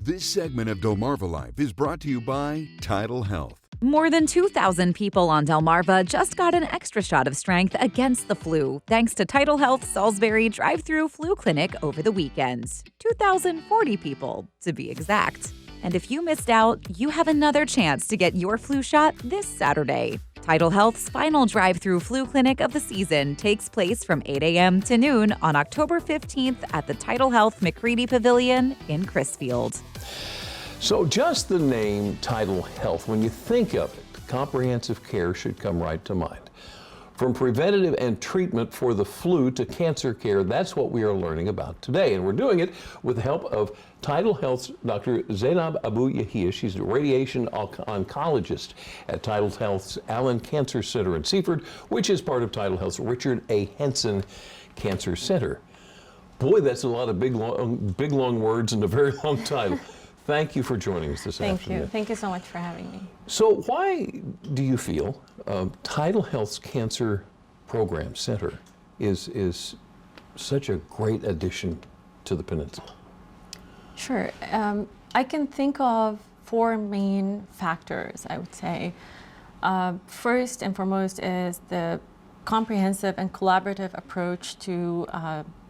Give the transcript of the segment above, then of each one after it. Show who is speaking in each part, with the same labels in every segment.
Speaker 1: This segment of Delmarva Life is brought to you by TidalHealth.
Speaker 2: More than 2,000 people on Delmarva just got an extra shot of strength against the flu, thanks to TidalHealth Salisbury drive-through flu clinic over the weekend. 2,040 people, to be exact. And if you missed out, you have another chance to get your flu shot this Saturday. TidalHealth's final drive-through flu clinic of the season takes place from 8 a.m. to noon on October 15th at the TidalHealth McCready Pavilion in Crisfield.
Speaker 3: So just the name TidalHealth, when you think of it, comprehensive care should come right to mind. From preventative and treatment for the flu to cancer care, that's what we are learning about today. And we're doing it with the help of TidalHealth's Dr. Zainab Abu Yahia. She's a radiation oncologist at TidalHealth's Allen Cancer Center in Seaford, which is part of TidalHealth's Richard A. Henson Cancer Center. Boy, that's a lot of big, long words and a very long title. Thank you for joining us this afternoon.
Speaker 4: Thank you. Thank you so much for having me.
Speaker 3: So why do you feel TidalHealth's Cancer Program Center is such a great addition to the peninsula?
Speaker 4: Sure. I can think of four main factors, I would say. First and foremost is the comprehensive and collaborative approach to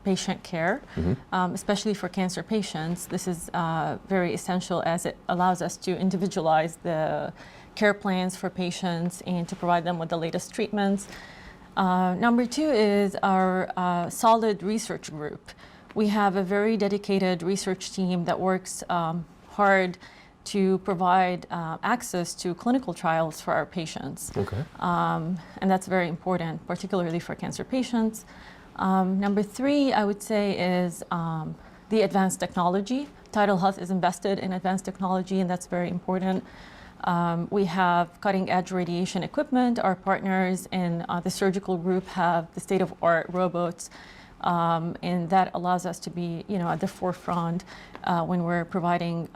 Speaker 4: patient care, especially for cancer patients. This is very essential as it allows us to individualize the care plans for patients and to provide them with the latest treatments. Number two is our solid research group. We have a very dedicated research team that works hard to provide access to clinical trials for our patients.
Speaker 3: Okay.
Speaker 4: And that's very important, particularly for cancer patients. Number three, I would say, is the advanced technology. TidalHealth is invested in advanced technology, and that's very important. We have cutting-edge radiation equipment. Our partners in the surgical group have the state-of-the-art robots, and that allows us to be, at the forefront when we're providing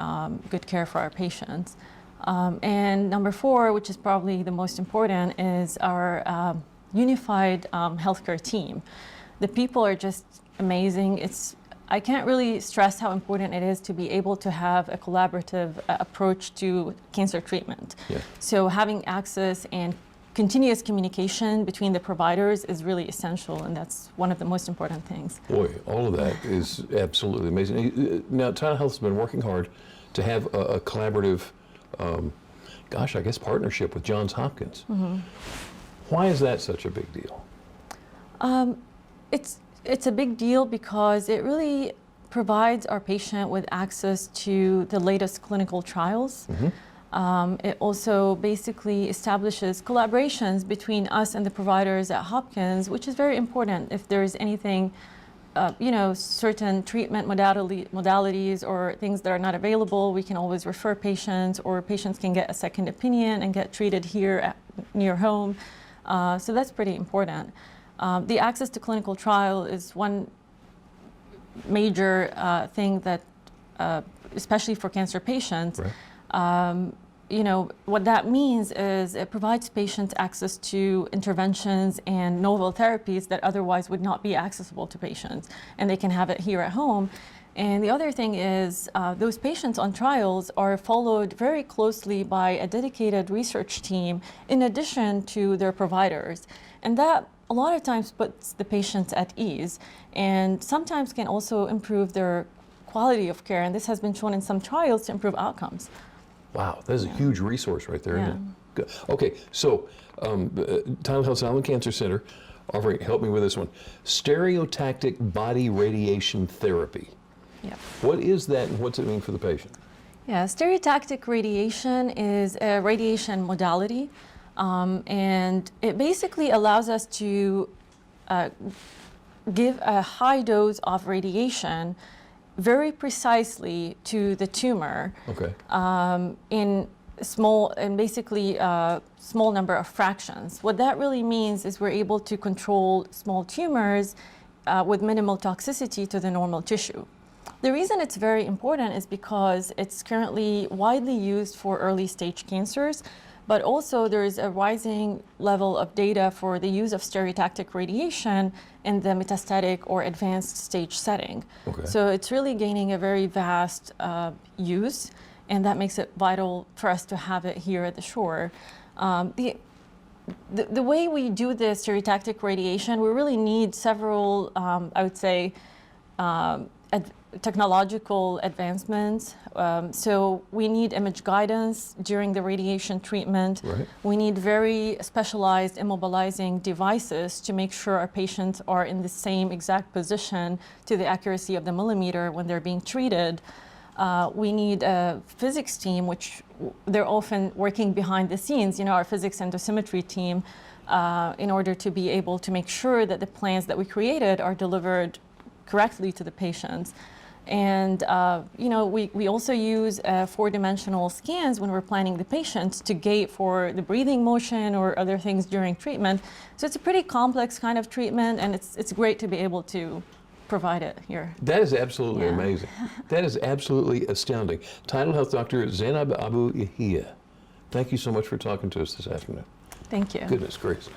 Speaker 4: good care for our patients. And number four, which is probably the most important, is our unified healthcare team. The people are just amazing. I can't really stress how important it is to be able to have a collaborative approach to cancer treatment.
Speaker 3: Yeah.
Speaker 4: So having access and continuous communication between the providers is really essential, and that's one of the most important things.
Speaker 3: Boy, all of that is absolutely amazing. Now, TidalHealth has been working hard to have a collaborative, partnership with Johns Hopkins. Why is that such a big deal?
Speaker 4: It's a big deal because it really provides our patient with access to the latest clinical trials. It also basically establishes collaborations between us and the providers at Hopkins, which is very important. If there's anything, certain treatment modalities or things that are not available, we can always refer patients, or patients can get a second opinion and get treated here near home. So that's pretty important. The access to clinical trial is one major thing that, especially for cancer patients,
Speaker 3: Right.
Speaker 4: What that means is it provides patients access to interventions and novel therapies that otherwise would not be accessible to patients, and they can have it here at home. And the other thing is those patients on trials are followed very closely by a dedicated research team in addition to their providers. And that a lot of times puts the patients at ease and sometimes can also improve their quality of care. And this has been shown in some trials to improve outcomes.
Speaker 3: Wow, that is a huge resource right there,
Speaker 4: Yeah.
Speaker 3: isn't it? Good. Okay, so TidalHealth's Allen Cancer Center offering, help me with this one, stereotactic body radiation therapy.
Speaker 4: Yeah.
Speaker 3: What is that and what's it mean for the patient?
Speaker 4: Yeah, stereotactic radiation is a radiation modality, and it basically allows us to give a high dose of radiation very precisely to the tumor.
Speaker 3: Okay.
Speaker 4: In small and basically small number of fractions. What that really means is we're able to control small tumors with minimal toxicity to the normal tissue. The reason it's very important is because it's currently widely used for early stage cancers, but also there is a rising level of data for the use of stereotactic radiation in the metastatic or advanced stage setting.
Speaker 3: Okay.
Speaker 4: So it's really gaining a very vast use, and that makes it vital for us to have it here at the shore. The way we do the stereotactic radiation, we really need several, I would say, technological advancements. So we need image guidance during the radiation treatment.
Speaker 3: Right.
Speaker 4: We need very specialized immobilizing devices to make sure our patients are in the same exact position to the accuracy of the millimeter when they're being treated. We need a physics team, which they're often working behind the scenes, our physics and dosimetry team, in order to be able to make sure that the plans that we created are delivered correctly to the patients. And we also use four-dimensional scans when we're planning the patients to gate for the breathing motion or other things during treatment. So it's a pretty complex kind of treatment, and it's great to be able to provide it here.
Speaker 3: That is absolutely amazing. That is absolutely astounding. TidalHealth Dr. Zainab Abu Yahia, thank you so much for talking to us this afternoon.
Speaker 4: Thank you.
Speaker 3: Goodness gracious.